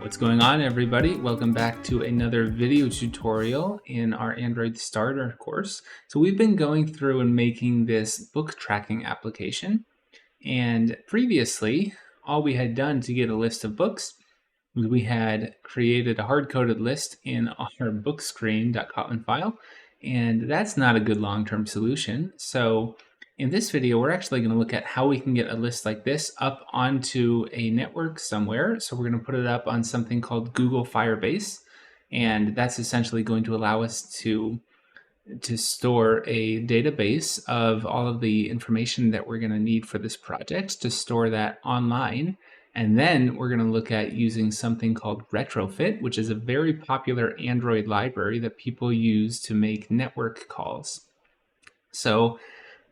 What's going on, everybody? Welcome back to another video tutorial in our Android Starter course. So we've been going through and making this book tracking application. And previously, all we had done to get a list of books was we had created a hard-coded list in our bookscreen.kotlin file. And that's not a good long-term solution. So in this video, we're actually going to look at how we can get a list like this up onto a network somewhere. So we're going to put it up on something called Google Firebase. And that's essentially going to allow us to store a database of all of the information that we're going to need for this project, to store that online. And then we're going to look at using something called Retrofit, which is a very popular Android library that people use to make network calls. So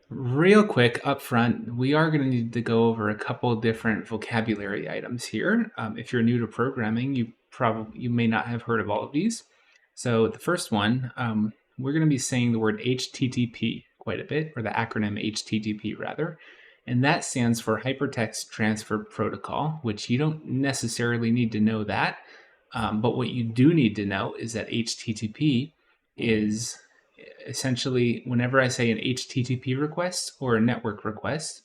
real quick up front, we are going to need to go over a couple different vocabulary items here. If you're new to programming, you may not have heard of all of these. So the first one, we're going to be saying the word HTTP quite a bit, or the acronym HTTP rather. And that stands for Hypertext Transfer Protocol, which you don't necessarily need to know that. But what you do need to know is that HTTP is essentially, whenever I say an HTTP request or a network request,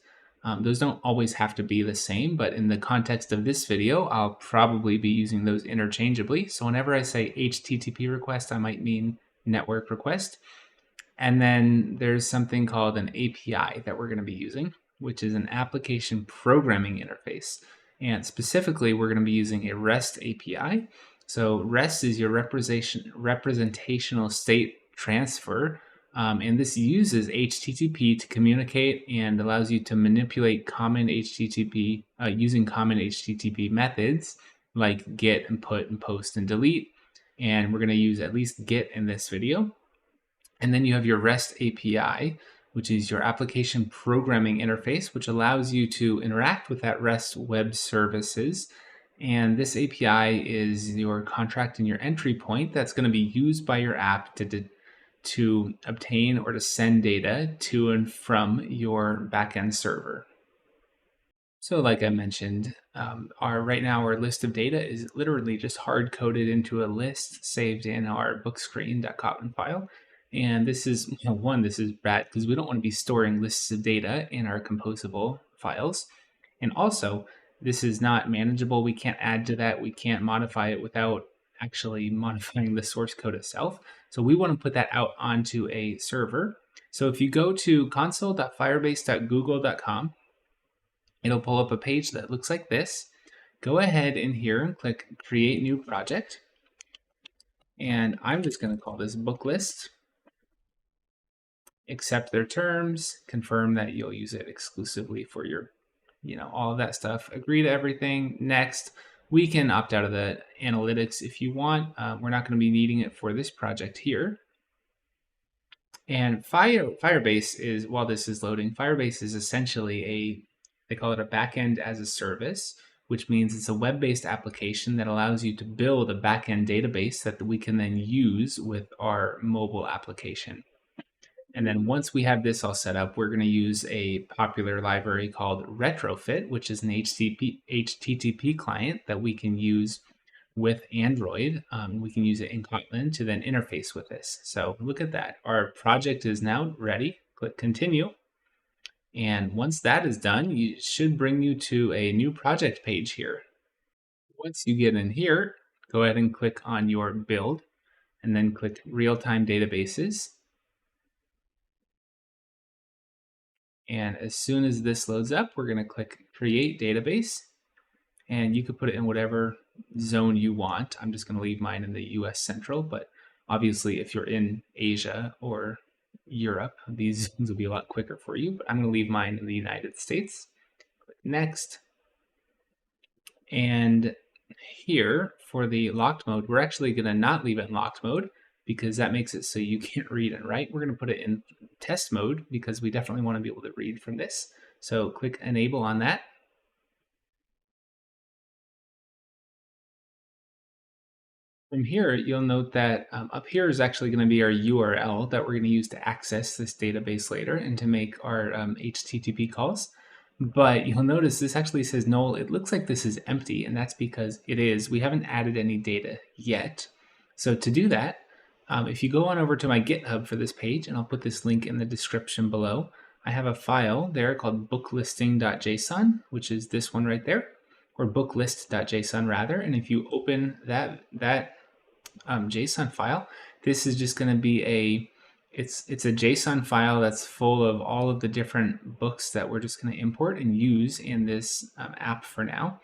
those don't always have to be the same, but in the context of this video, I'll probably be using those interchangeably. So whenever I say HTTP request, I might mean network request. And then there's something called an API that we're going to be using, which is an application programming interface. And specifically, we're going to be using a REST API. So REST is your representational state transfer, and this uses HTTP to communicate and allows you to manipulate common HTTP using common HTTP methods like get and put and post and delete. And we're going to use at least get in this video. And then you have your REST API, which is your application programming interface, which allows you to interact with that REST web services. And this API is your contract and your entry point that's going to be used by your app to obtain or to send data to and from your backend server. So like I mentioned, right now our list of data is literally just hard-coded into a list saved in our bookscreen.kotlin file. And this is, this is bad because we don't want to be storing lists of data in our composable files. And also, this is not manageable. We can't add to that. We can't modify it without actually modifying the source code itself. So we want to put that out onto a server. So if you go to console.firebase.google.com, it'll pull up a page that looks like this. Go ahead in here and click Create New Project. And I'm just going to call this Book List. Accept their terms, confirm that you'll use it exclusively for your, all of that stuff. Agree to everything. Next. We can opt out of the analytics if you want. We're not going to be needing it for this project here. And Firebase is, while this is loading, Firebase is essentially they call it a backend as a service, which means it's a web-based application that allows you to build a backend database that we can then use with our mobile application. And then once we have this all set up, we're going to use a popular library called Retrofit, which is an HTTP client that we can use with Android. We can use it in Kotlin to then interface with this. So look at that. Our project is now ready. Click Continue. And once that is done, it should bring you to a new project page here. Once you get in here, go ahead and click on your build and then click Real-Time Databases. And as soon as this loads up, we're going to click Create Database. And you could put it in whatever zone you want. I'm just going to leave mine in the US Central, but obviously if you're in Asia or Europe, these zones will be a lot quicker for you. But I'm going to leave mine in the United States. Click Next. And here for the locked mode, we're actually going to not leave it in locked mode, because that makes it so you can't read and write. We're going to put it in test mode because we definitely want to be able to read from this. So click Enable on that. From here, you'll note that up here is actually going to be our URL that we're going to use to access this database later and to make our HTTP calls. But you'll notice this actually says null. It looks like this is empty, and that's because it is. We haven't added any data yet. So to do that, if you go on over to my GitHub for this page, and I'll put this link in the description below, I have a file there called booklisting.json, which is this one right there, or booklist.json rather. And if you open that JSON file, this is just going to be it's a JSON file that's full of all of the different books that we're just going to import and use in this app for now.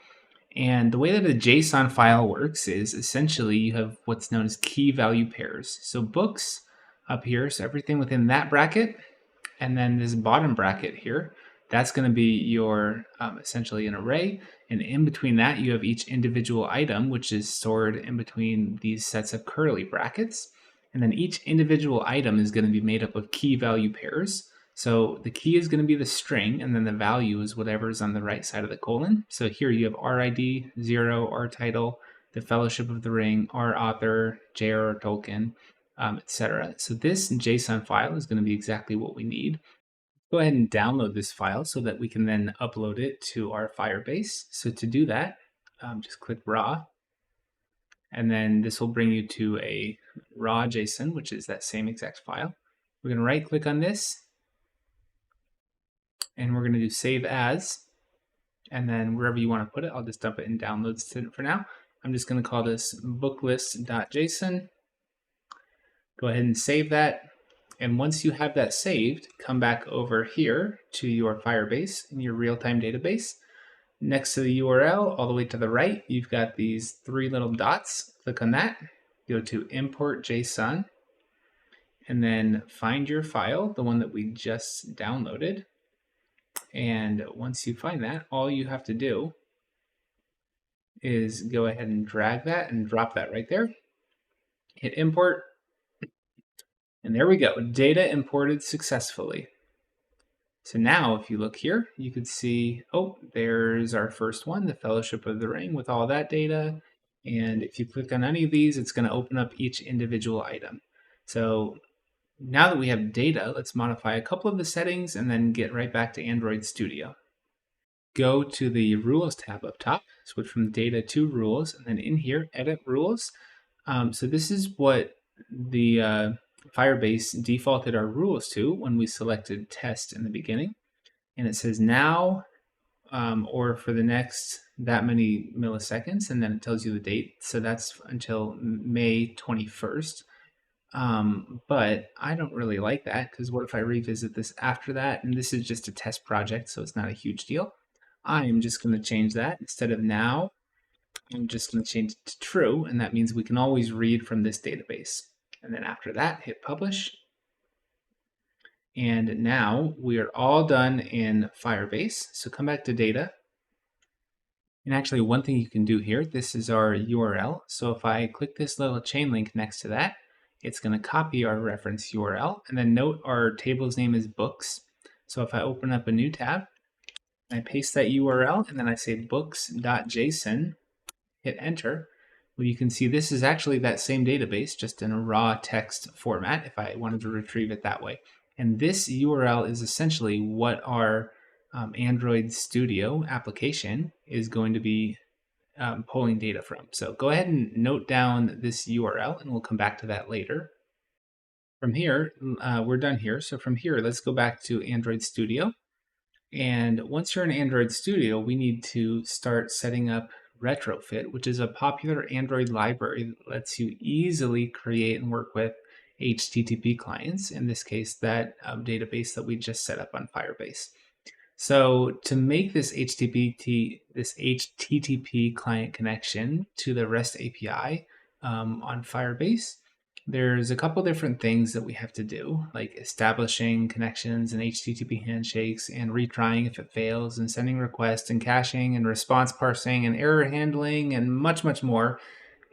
And the way that a JSON file works is essentially you have what's known as key value pairs. So books up here, so everything within that bracket, and then this bottom bracket here, that's going to be your essentially an array. And in between that, you have each individual item, which is stored in between these sets of curly brackets. And then each individual item is going to be made up of key value pairs. So the key is going to be the string, and then the value is whatever is on the right side of the colon. So here you have RID, 0, R title, the Fellowship of the Ring, R author, J.R.R. Tolkien, etc. So this JSON file is going to be exactly what we need. Go ahead and download this file so that we can then upload it to our Firebase. So to do that, just click raw, and then this will bring you to a raw JSON, which is that same exact file. We're going to right click on this, and we're going to do save as, and then wherever you want to put it, I'll just dump it in downloads for now. I'm just going to call this BookList.json. Go ahead and save that. And once you have that saved, come back over here to your Firebase in your real-time database. Next to the URL, all the way to the right, you've got these 3 little dots. Click on that, go to import JSON, and then find your file, the one that we just downloaded. And once you find that, all you have to do is go ahead and drag that and drop that right there. Hit import. And there we go, data imported successfully. So now if you look here, you could see, oh, there's our first one, the Fellowship of the Ring with all that data. And if you click on any of these, it's going to open up each individual item. So now that we have data, let's modify a couple of the settings and then get right back to Android Studio. Go to the Rules tab up top, switch from Data to Rules, and then in here, Edit Rules. So this is what the Firebase defaulted our rules to when we selected test in the beginning. And it says now or for the next that many milliseconds, and then it tells you the date. So that's until May 21st. But I don't really like that, because what if I revisit this after that? And this is just a test project, so it's not a huge deal. I am just going to change that. Instead of now, I'm just going to change it to true, and that means we can always read from this database. And then after that, hit publish. And now we are all done in Firebase. So come back to data. And actually one thing you can do here, this is our URL. So if I click this little chain link next to that, it's going to copy our reference URL. And then note our table's name is books. So if I open up a new tab, I paste that URL, and then I say books.json, hit enter. Well, you can see this is actually that same database, just in a raw text format if I wanted to retrieve it that way. And this URL is essentially what our Android Studio application is going to be pulling data from. So go ahead and note down this URL, and we'll come back to that later. From here, we're done here. So from here, let's go back to Android Studio. And once you're in Android Studio, we need to start setting up Retrofit, which is a popular Android library that lets you easily create and work with HTTP clients, in this case, that database that we just set up on Firebase. So to make this HTTP client connection to the REST API on Firebase, there's a couple different things that we have to do, like establishing connections and HTTP handshakes and retrying if it fails, and sending requests and caching and response parsing and error handling and much, much more.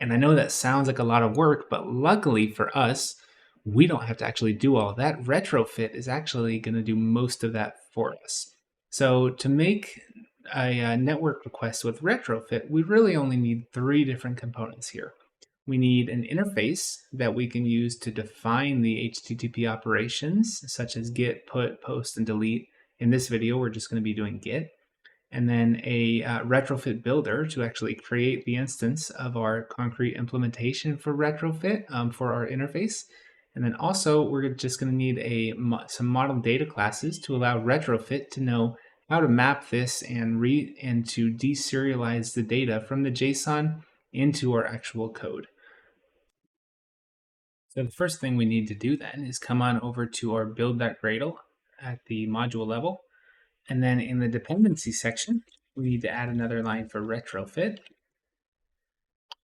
And I know that sounds like a lot of work, but luckily for us, we don't have to actually do all of that. Retrofit is actually going to do most of that for us. So to make a network request with Retrofit, we really only need 3 different components here. We need an interface that we can use to define the HTTP operations, such as get, put, post, and delete, In this video, we're just going to be doing Git, and then a retrofit builder to actually create the instance of our concrete implementation for retrofit for our interface. And then also we're just going to need some model data classes to allow retrofit to know how to map this and to deserialize the data from the JSON into our actual code. So the first thing we need to do then is come on over to our build.gradle at the module level. And then in the dependency section, we need to add another line for retrofit.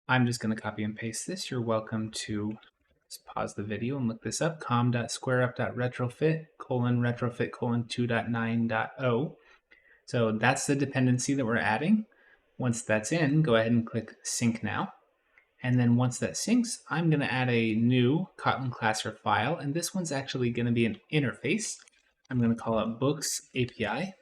I'm just going to copy and paste this. You're welcome to just pause the video and look this up. com.squareup.retrofit : retrofit : 2.9.0. So that's the dependency that we're adding. Once that's in, go ahead and click sync now. And then once that syncs, I'm going to add a new Kotlin classer file. And this one's actually going to be an interface. I'm going to call it Books API.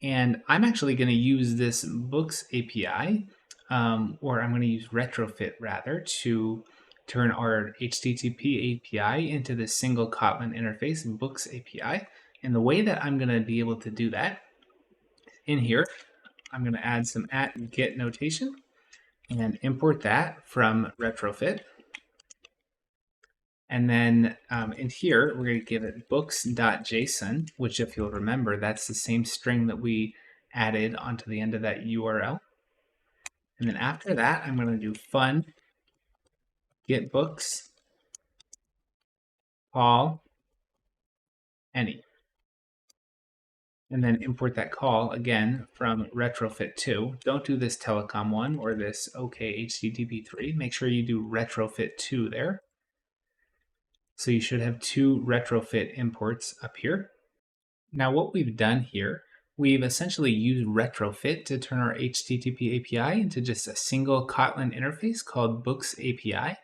And I'm actually going to use this Books API, or I'm going to use Retrofit rather, to turn our HTTP API into this single Kotlin interface, Books API. And the way that I'm going to be able to do that, in here, I'm going to add some @get notation and import that from Retrofit. And then in here, we're going to give it books.json, which if you'll remember, that's the same string that we added onto the end of that URL. And then after that, I'm going to do fun get books call any. And then import that call again from Retrofit 2. Don't do this telecom one or this OK HTTP 3. Make sure you do Retrofit 2 there. So you should have 2 retrofit imports up here. Now what we've done here, we've essentially used retrofit to turn our HTTP API into just a single Kotlin interface called Books API.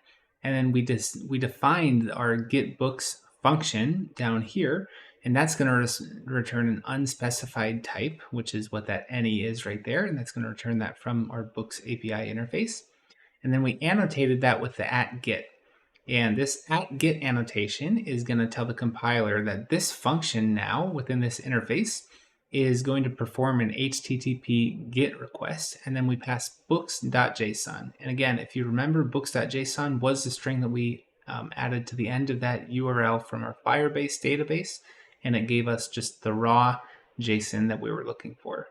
And then we defined our getBooks function down here, and that's going to return an unspecified type, which is what that any is right there. And that's going to return that from our Books API interface. And then we annotated that with the @get. And this @get annotation is going to tell the compiler that this function now within this interface is going to perform an HTTP GET request, and then we pass books.json. And again, if you remember, books.json was the string that we added to the end of that URL from our Firebase database, and it gave us just the raw JSON that we were looking for.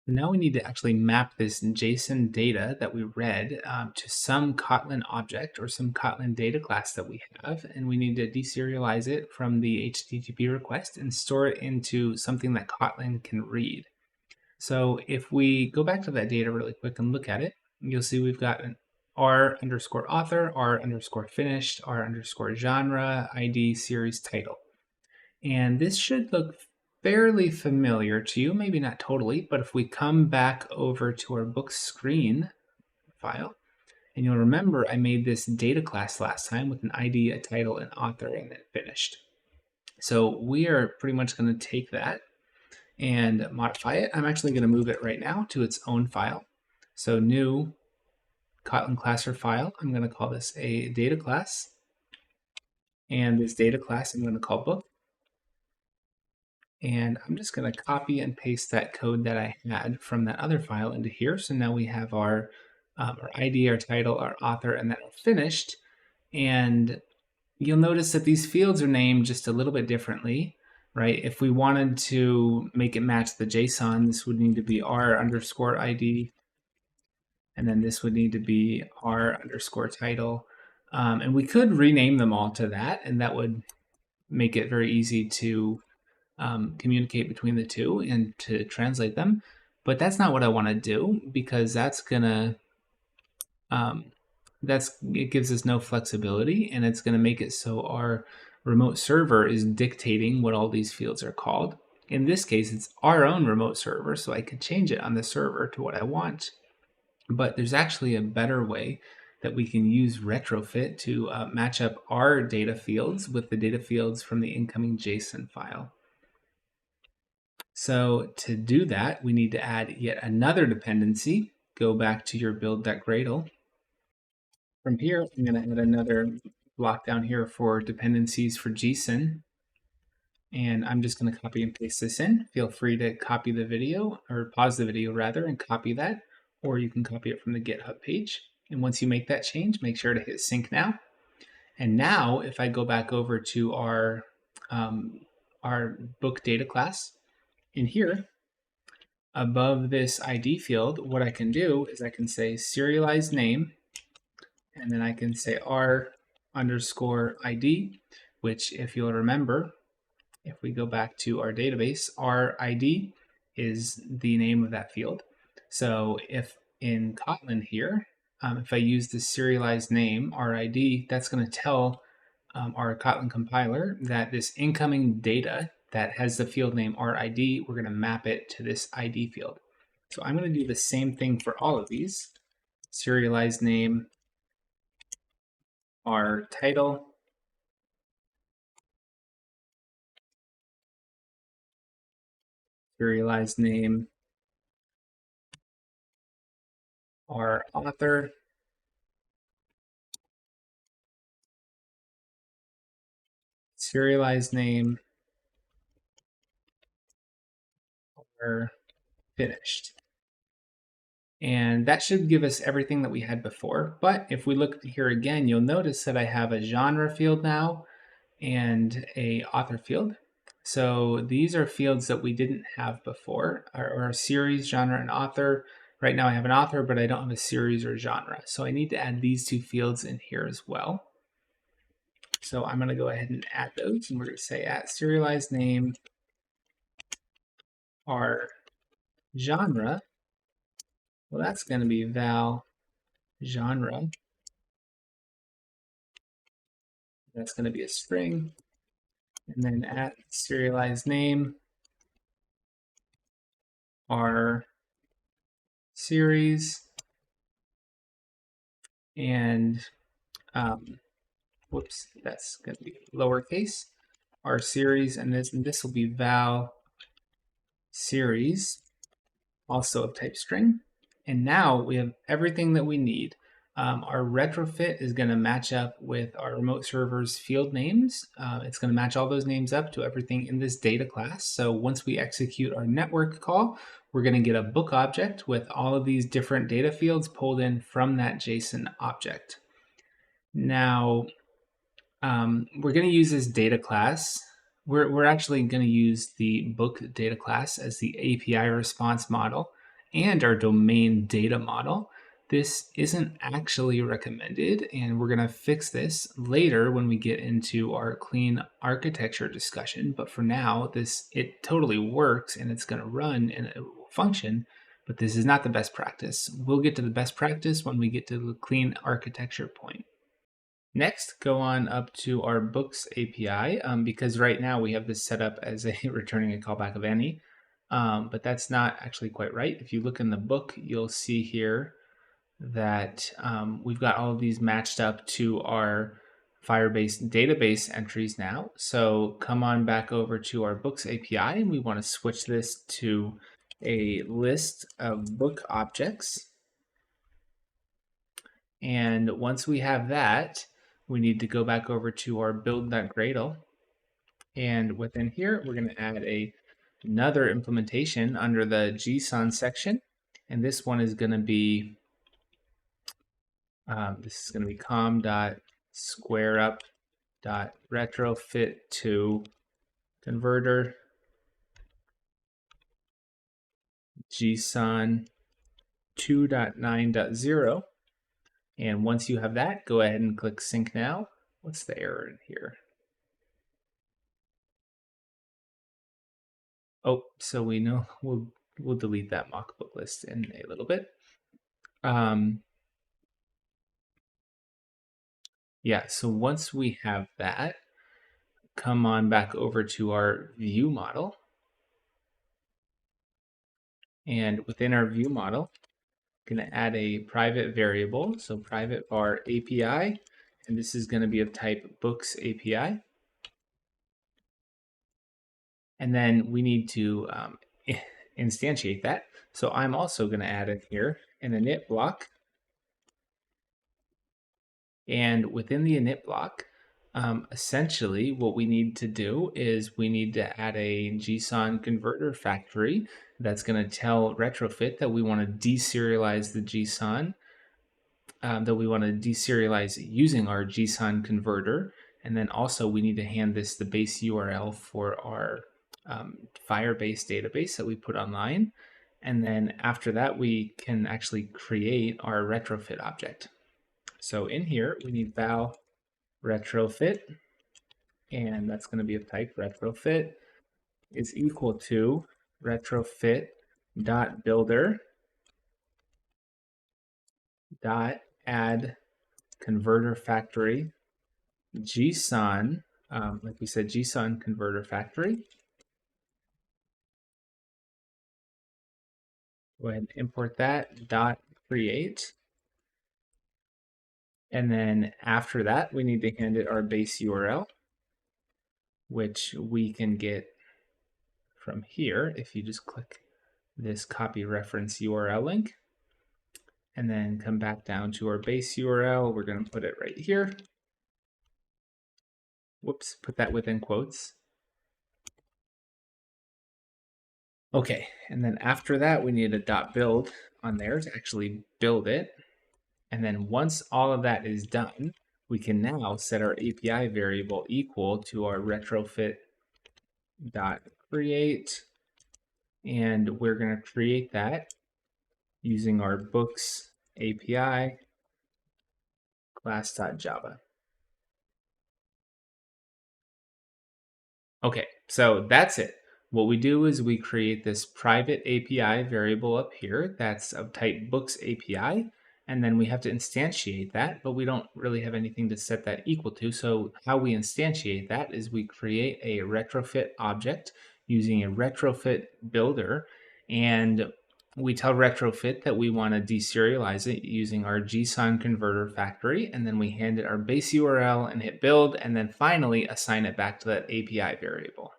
Now we need to actually map this JSON data that we read to some Kotlin object or some Kotlin data class that we have, and we need to deserialize it from the HTTP request and store it into something that Kotlin can read. So if we go back to that data really quick and look at it, you'll see we've got an r_author, r_finished, r_genre, ID, series, title. And this should look fairly familiar to you, maybe not totally, but if we come back over to our book screen file, and you'll remember I made this data class last time with an ID, a title, an author, and then finished. So we are pretty much going to take that and modify it. I'm actually going to move it right now to its own file. So new Kotlin classer file, I'm going to call this a data class. And this data class I'm going to call book. And I'm just going to copy and paste that code that I had from that other file into here. So now we have our ID, our title, our author, and then our finished. And you'll notice that these fields are named just a little bit differently, right? If we wanted to make it match the JSON, this would need to be r_ID. And then this would need to be r_title. And we could rename them all to that, and that would make it very easy to communicate between the two and to translate them. But that's not what I want to do, because that's gonna it gives us no flexibility, and it's gonna make it so our remote server is dictating what all these fields are called. In this case, it's our own remote server, so I can change it on the server to what I want. But there's actually a better way that we can use Retrofit to match up our data fields with the data fields from the incoming JSON file. So to do that, we need to add yet another dependency. Go back to your build.gradle. From here, I'm going to add another block down here for dependencies for JSON. And I'm just going to copy and paste this in. Feel free to copy the video, or pause the video rather, and copy that, or you can copy it from the GitHub page. And once you make that change, make sure to hit sync now. And now if I go back over to our book data class, in here, above this ID field, what I can do is I can say serialized name, and then I can say R underscore ID, which if you'll remember, if we go back to our database, our ID is the name of that field. So if in Kotlin here, if I use the serialized name, RID, that's going to tell our Kotlin compiler that this incoming data that has the field name RID, we're going to map it to this ID field. So I'm going to do the same thing for all of these. Serialized name, our title, serialized name, our author, serialized name, or finished. And that should give us everything that we had before. But if we look here again, you'll notice that I have a genre field now and a author field. So these are fields that we didn't have before, or a series, genre, and author. Right now I have an author, but I don't have a series or genre. So I need to add these two fields in here as well. So I'm going to go ahead and add those, and we're going to say at serialized name, our genre. Well, that's going to be val genre. That's going to be a string. And then at serialized name, our series, and whoops, that's going to be lowercase, our series, and this will be val series, also of type string. And now we have everything that we need. Our retrofit is going to match up with our remote server's field names. It's going to match all those names up to everything in this data class. So once we execute our network call, we're going to get a book object with all of these different data fields pulled in from that JSON object. Now, we're going to use this data class. We're actually going to use the book data class as the API response model and our domain data model. This isn't actually recommended, and we're going to fix this later when we get into our clean architecture discussion. But for now, it totally works, and it's going to run and it will function, but this is not the best practice. We'll get to the best practice when we get to the clean architecture point. Next, go on up to our books API, because right now we have this set up as a returning a callback of any, but that's not actually quite right. If you look in the book, you'll see here that we've got all of these matched up to our Firebase database entries now. So come on back over to our books API, and we want to switch this to a list of book objects. And once we have that, we need to go back over to our build.gradle. And within here, we're going to add another implementation under the JSON section. And this one is going to be com.squareup.retrofit to converter JSON 2.9.0. And once you have that, go ahead and click sync now. What's the error in here? Oh, so we know we'll delete that mock book list in a little bit. Yeah, so once we have that, come on back over to our view model. And within our view model, going to add a private variable, so private var API, and this is going to be of type books API. And then we need to instantiate that. So I'm also going to add in here an init block. And within the init block, Essentially, what we need to do is we need to add a JSON converter factory that's going to tell Retrofit that we want to deserialize the JSON, that we want to deserialize using our JSON converter. And then also we need to hand this the base URL for our Firebase database that we put online. And then after that, we can actually create our Retrofit object. So in here, we need val retrofit, and that's going to be of type retrofit is equal to retrofit dot builder dot add converter factory JSON, like we said, JSON converter factory. Go ahead and import that dot create. And then after that, we need to hand it our base URL, which we can get from here if you just click this copy reference URL link. And then come back down to our base URL. We're going to put it right here. Whoops, put that within quotes. Okay, and then after that, we need a .build on there to actually build it. And then once all of that is done, we can now set our API variable equal to our retrofit.create. And we're going to create that using our books API class.java. Okay, so that's it. What we do is we create this private API variable up here that's of type books API, and then we have to instantiate that, but we don't really have anything to set that equal to. So how we instantiate that is we create a retrofit object using a retrofit builder, and we tell Retrofit that we want to deserialize it using our JSON converter factory, and then we hand it our base URL and hit build, and then finally assign it back to that API variable.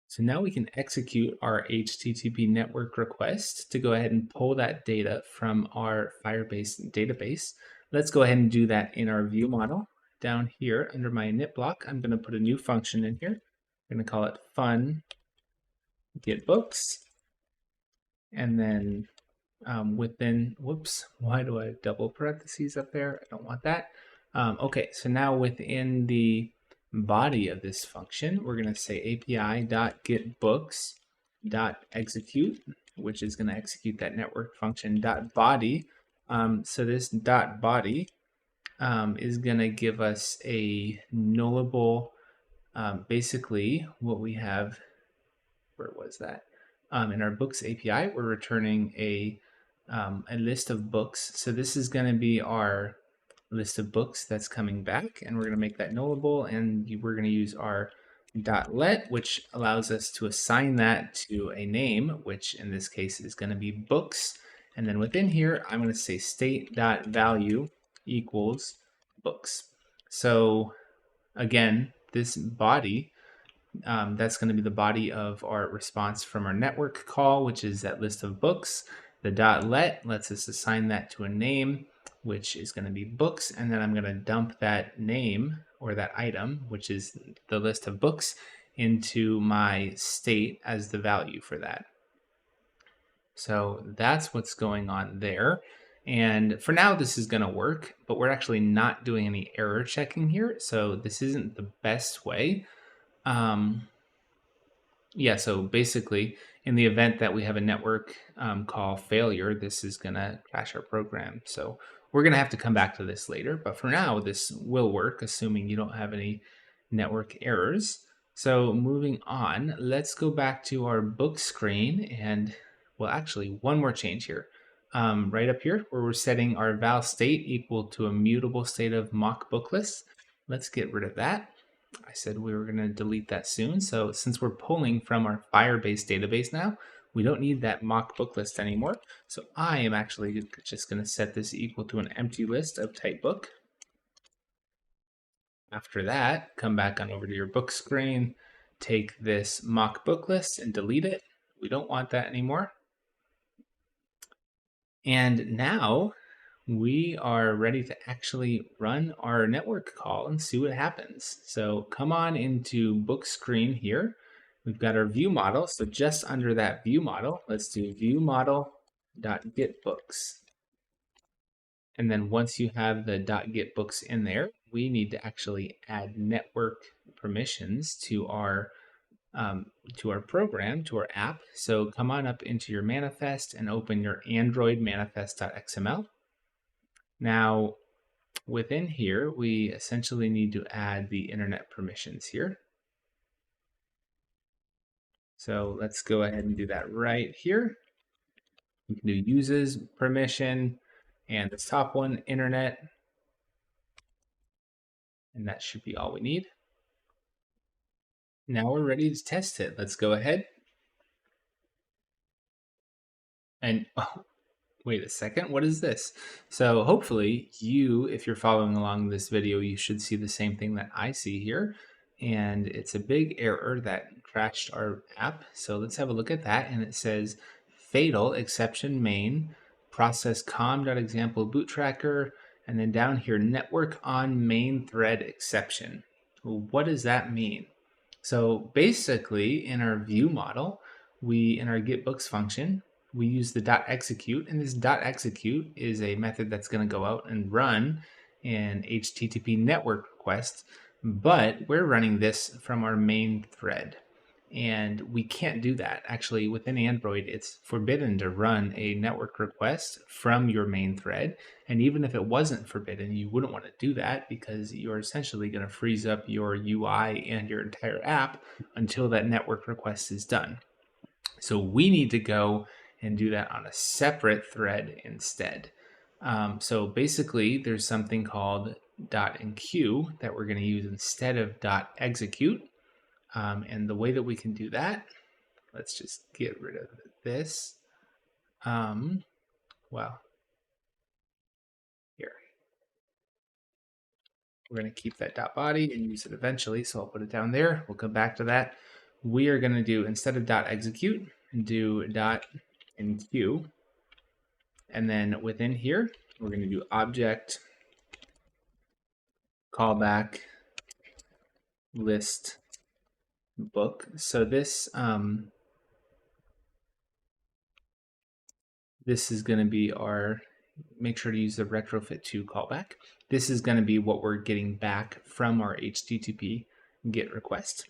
So now we can execute our HTTP network request to go ahead and pull that data from our Firebase database. Let's go ahead and do that in our view model. Down here under my init block, I'm going to put a new function in here. I'm going to call it fun get books. And then within, whoops, why do I have double parentheses up there? I don't want that. Okay, so now within the body of this function, we're going to say api.getBooks.execute, which is going to execute that network function .body. So this .body is going to give us a nullable, basically what we have, where was that? In our books API, we're returning a list of books. So this is going to be our list of books that's coming back, and we're going to make that nullable, and we're going to use our .let, which allows us to assign that to a name, which in this case is going to be books. And then within here, I'm going to say state.value equals books. So again, this body, that's going to be the body of our response from our network call, which is that list of books. The .let lets us assign that to a name, which is going to be books, and then I'm going to dump that name or that item, which is the list of books, into my state as the value for that. So that's what's going on there. And for now, this is going to work, but we're actually not doing any error checking here, so this isn't the best way. Yeah, so basically, in the event that we have a network call failure, this is going to crash our program. So we're going to have to come back to this later, but for now, this will work, assuming you don't have any network errors. So moving on, let's go back to our book screen, and well, actually, one more change here. Right up here, where we're setting our val state equal to a mutable state of mock book list. Let's get rid of that. I said we were going to delete that soon. So since we're pulling from our Firebase database now, we don't need that mock book list anymore. So I am actually just going to set this equal to an empty list of type book. After that, come back on over to your book screen, take this mock book list and delete it. We don't want that anymore. And now we are ready to actually run our network call and see what happens. So come on into book screen here. We've got our view model. So just under that view model, let's do view model.getBooks. And then once you have the .getBooks in there, we need to actually add network permissions to our program, to our app. So come on up into your manifest and open your Android manifest.xml. Now, within here, we essentially need to add the internet permissions here. So let's go ahead and do that right here. You can do uses permission and this top one, internet, and that should be all we need. Now we're ready to test it. Let's go ahead. And oh, wait a second, what is this? So hopefully you, if you're following along this video, you should see the same thing that I see here. And it's a big error that crashed our app. So let's have a look at that. And it says fatal exception main process com.example boot tracker. And then down here, network on main thread exception. What does that mean? So basically in our view model, in our getBooks function, we use the .execute, and this .execute is a method that's going to go out and run an HTTP network request, but we're running this from our main thread. And we can't do that. Actually, within Android, it's forbidden to run a network request from your main thread. And even if it wasn't forbidden, you wouldn't want to do that because you're essentially going to freeze up your UI and your entire app until that network request is done. So we need to go and do that on a separate thread instead. So basically, there's something called .enqueue that we're going to use instead of .execute. And the way that we can do that, let's just get rid of this. Well, here. We're going to keep that .body and use it eventually, so I'll put it down there. We'll come back to that. We are going to do, instead of .execute, do .enqueue. And then within here, we're going to do object callback list book. So this is going to be our, make sure to use the retrofit to callback. This is going to be what we're getting back from our HTTP GET request.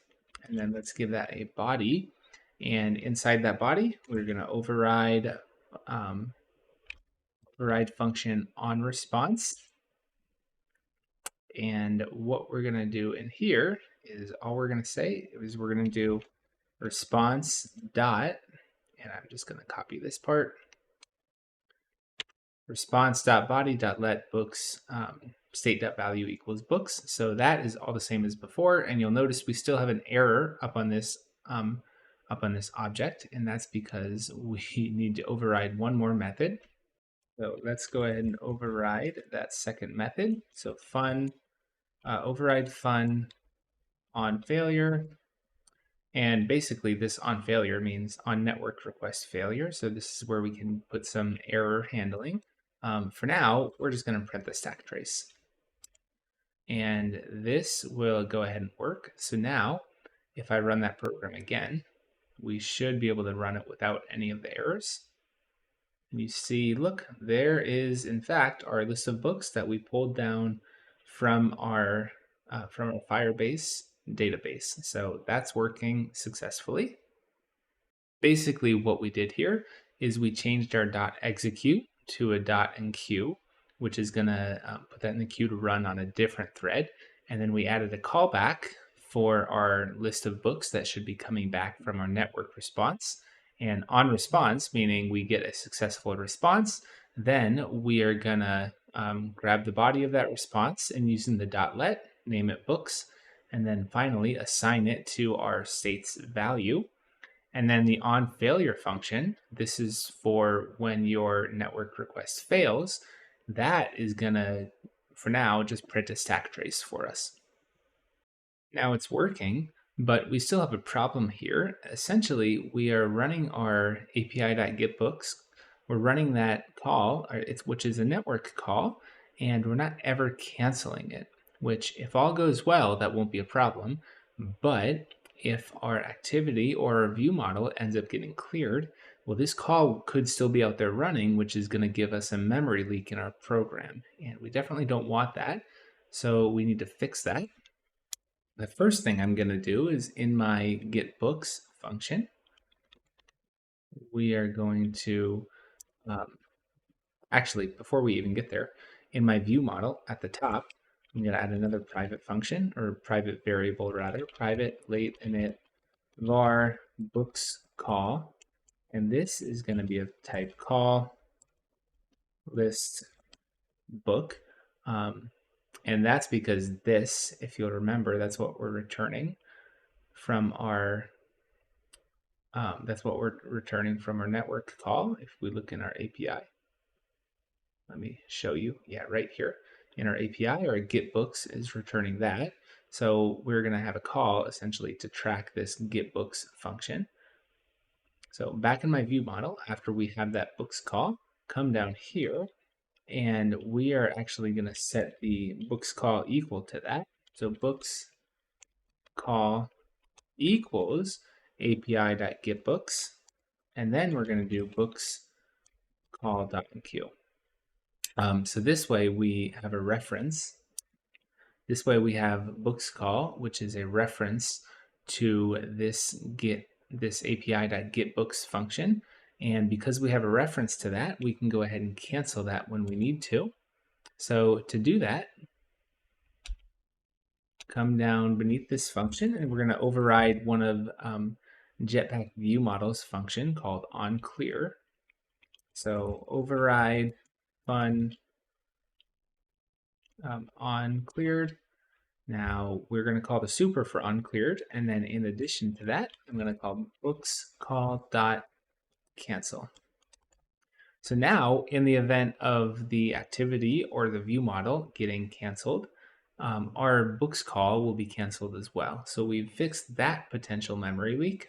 And then let's give that a body. And inside that body, we're going to override function on response. And what we're going to do in here is all we're going to say is we're going to do response dot, and I'm just going to copy this part, response.body.let books state.value equals books. So that is all the same as before, and you'll notice we still have an error up on this object, and that's because we need to override one more method. So let's go ahead and override that second method. So override fun on failure. And basically this on failure means on network request failure. So this is where we can put some error handling. For now, we're just going to print the stack trace. And this will go ahead and work. So now, if I run that program again, we should be able to run it without any of the errors. And you see, look, there is in fact our list of books that we pulled down from our Firebase database. So that's working successfully. Basically what we did here is we changed our .execute to a .enqueue, which is going to put that in the queue to run on a different thread. And then we added a callback for our list of books that should be coming back from our network response. And on response, meaning we get a successful response, then we are going to grab the body of that response and using the .let, name it books, and then finally assign it to our state's value. And then the on failure function, this is for when your network request fails, that is going to, for now, just print a stack trace for us. Now it's working, but we still have a problem here. Essentially, we are running our API.getBooks we're running that call, which is a network call, and we're not ever canceling it, which if all goes well, that won't be a problem. But if our activity or our view model ends up getting cleared, well, this call could still be out there running, which is going to give us a memory leak in our program. And we definitely don't want that. So we need to fix that. The first thing I'm going to do is in my getBooks function, we are going to, actually, before we even get there, in my view model at the top, I'm going to add another private function, or private variable rather, private late init var books call. And this is going to be a type call list book. And that's because this, if you'll remember, that's what we're returning from our network call. If we look in our API, let me show you. Yeah, right here in our API, our getBooks is returning that. So we're going to have a call essentially to track this getBooks function. So back in my view model, after we have that books call, come down here, and we are actually going to set the books call equal to that. So books call equals api.getBooks, and then we're going to do books call.enqueue. So this way we have a reference. This way we have books call, which is a reference to this api.getBooks function. And because we have a reference to that, we can go ahead and cancel that when we need to. So to do that, come down beneath this function, and we're going to override one of Jetpack View Model's function called onClear. So override fun onCleared. Now we're going to call the super for uncleared, and then in addition to that, I'm going to call books call.cancel. So now, in the event of the activity or the view model getting canceled, our books call will be canceled as well. So we've fixed that potential memory leak.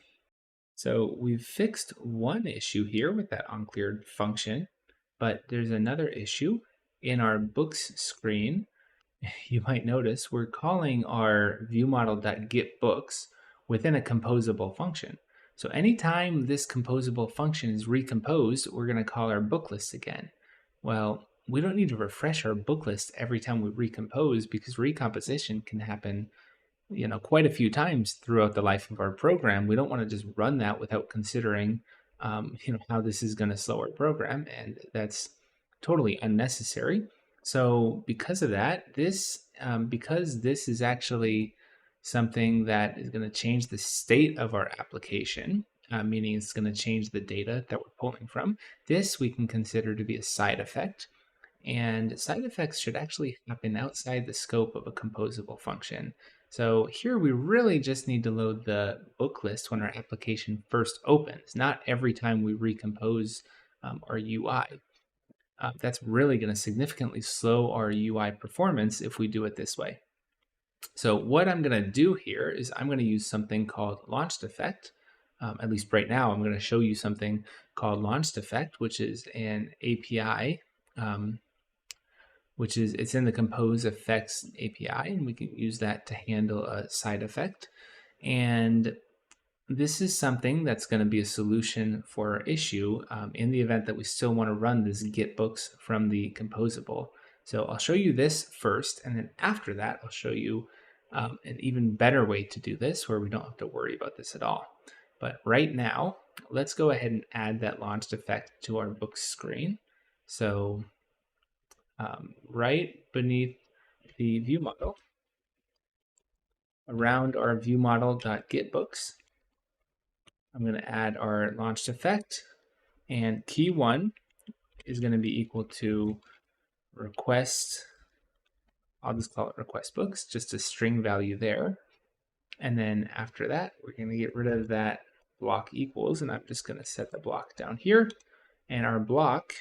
So we've fixed one issue here with that uncleared function, but there's another issue. In our books screen, you might notice we're calling our viewModel.getBooks within a composable function. So anytime this composable function is recomposed, we're going to call our book list again. Well, we don't need to refresh our book list every time we recompose, because recomposition can happen quite a few times throughout the life of our program. We don't want to just run that without considering how this is going to slow our program, and that's totally unnecessary. So because of that, because this is actually something that is going to change the state of our application, meaning it's going to change the data that we're pulling from, this we can consider to be a side effect. And side effects should actually happen outside the scope of a composable function. So here we really just need to load the book list when our application first opens, not every time we recompose our UI. That's really going to significantly slow our UI performance if we do it this way. So what I'm going to do here is I'm going to use something called launched effect. At least right now, I'm going to show you something called launched effect, which is an API, it's in the compose effects API, and we can use that to handle a side effect. And this is something that's going to be a solution for our issue in the event that we still want to run this getBooks from the composable. So I'll show you this first, and then after that, I'll show you an even better way to do this where we don't have to worry about this at all. But right now, let's go ahead and add that launched effect to our books screen. So right beneath the view model, around our view model.getBooks, I'm going to add our launched effect, and key one is going to be equal to request. I'll just call it request books, just a string value there. And then after that, we're going to get rid of that block equals, and I'm just going to set the block down here. And our block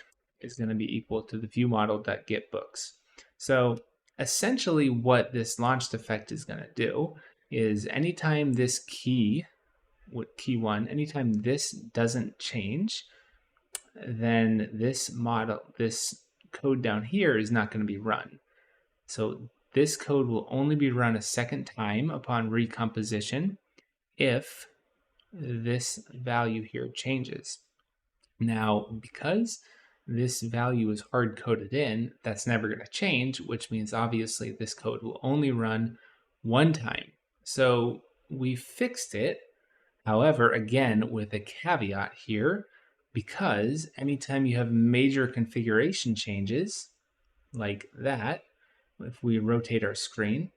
is going to be equal to the viewModel.getBooks. So essentially what this launched effect is going to do is anytime this key one, anytime this doesn't change, then this code down here is not going to be run. So this code will only be run a second time upon recomposition if this value here changes. Now, because this value is hard coded in, that's never going to change, which means obviously this code will only run one time. So we fixed it. However, again, with a caveat here, because anytime you have major configuration changes like that, if we rotate our screen,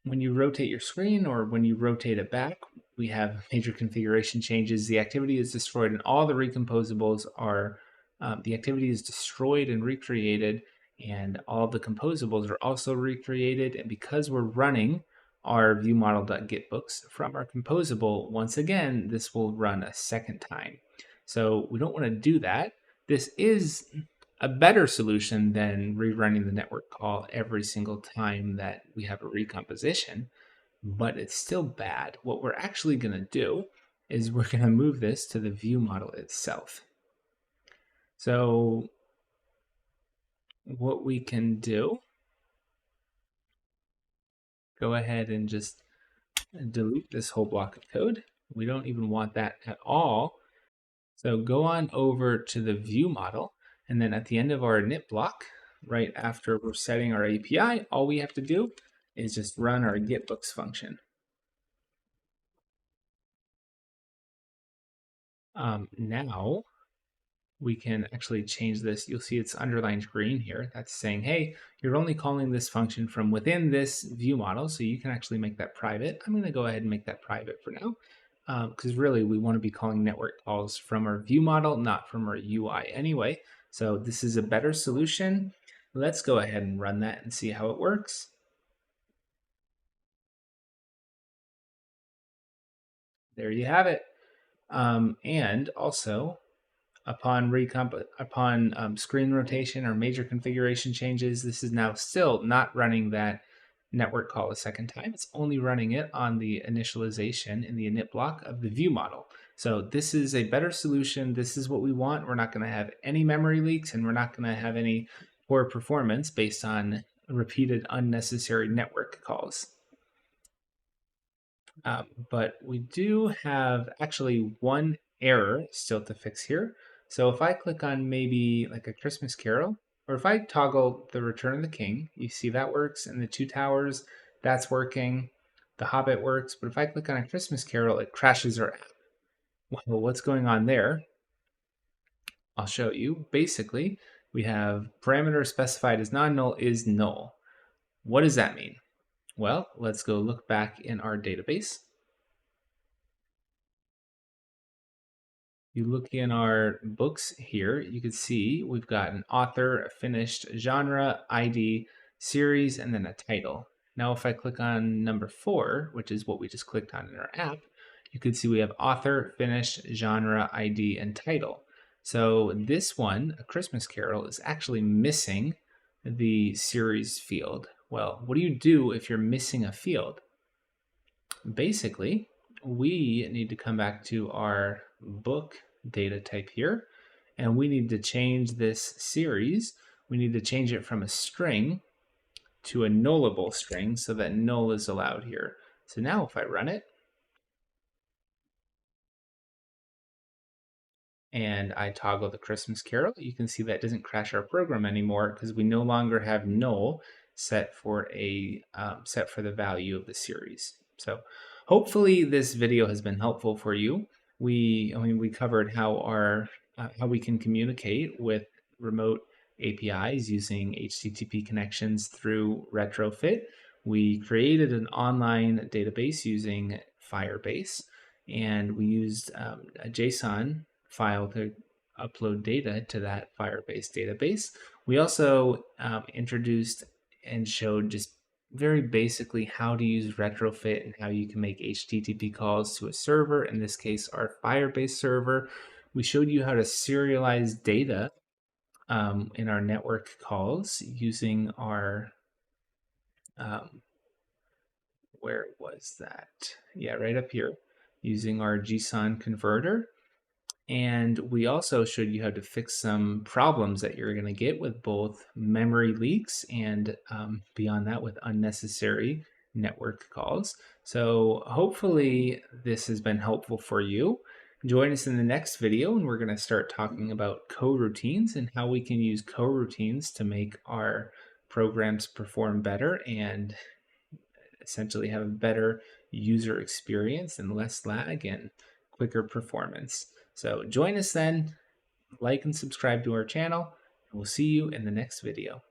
when you rotate your screen or when you rotate it back, we have major configuration changes. The activity is destroyed and all the recomposables are, the activity is destroyed and recreated, and all the composables are also recreated. And because we're running our viewModel.getBooks from our composable, once again, this will run a second time. So we don't want to do that. This is a better solution than rerunning the network call every single time that we have a recomposition, but it's still bad. What we're actually going to do is we're going to move this to the view model itself. So what we can do, go ahead and just delete this whole block of code. We don't even want that at all. So go on over to the view model, and then at the end of our init block, right after we're setting our API, all we have to do is just run our getBooks function. Now we can actually change this. You'll see it's underlined green here. That's saying, hey, you're only calling this function from within this view model, so you can actually make that private. I'm going to go ahead and make that private for now, because really we want to be calling network calls from our view model, not from our UI anyway. So this is a better solution. Let's go ahead and run that and see how it works. There you have it. And also, upon screen rotation or major configuration changes, this is now still not running that network call a second time. It's only running it on the initialization in the init block of the view model. So this is a better solution. This is what we want. We're not going to have any memory leaks, and we're not going to have any poor performance based on repeated unnecessary network calls. But we do have actually one error still to fix here. So if I click on maybe like a Christmas Carol, or if I toggle the Return of the King, you see that works, and the Two Towers, that's working. The Hobbit works, but if I click on a Christmas Carol, it crashes our app. Well, what's going on there? I'll show you. Basically, we have parameter specified as non-null is null. What does that mean? Well, let's go look back in our database. You look in our books here, you can see we've got an author, a finished, genre, ID, series, and then a title. Now, if I click on number 4, which is what we just clicked on in our app, you can see we have author, finished, genre, ID, and title. So this one, A Christmas Carol, is actually missing the series field. Well, what do you do if you're missing a field? Basically, we need to come back to our book data type here, and we need to change this series. We need to change it from a string to a nullable string so that null is allowed here. So now if I run it, and I toggle the Christmas Carol, you can see that doesn't crash our program anymore because we no longer have null set for the value of the series. So hopefully this video has been helpful for you. We covered how we can communicate with remote APIs using HTTP connections through Retrofit. We created an online database using Firebase, and we used a JSON file to upload data to that Firebase database. We also introduced and showed just very basically how to use Retrofit and how you can make HTTP calls to a server, in this case, our Firebase server. We showed you how to serialize data in our network calls using our, where was that? Yeah, right up here, using our JSON converter. And we also showed you how to fix some problems that you're going to get with both memory leaks and beyond that with unnecessary network calls. So hopefully this has been helpful for you. Join us in the next video and we're going to start talking about coroutines and how we can use coroutines to make our programs perform better and essentially have a better user experience and less lag and quicker performance. So join us then, like and subscribe to our channel, and we'll see you in the next video.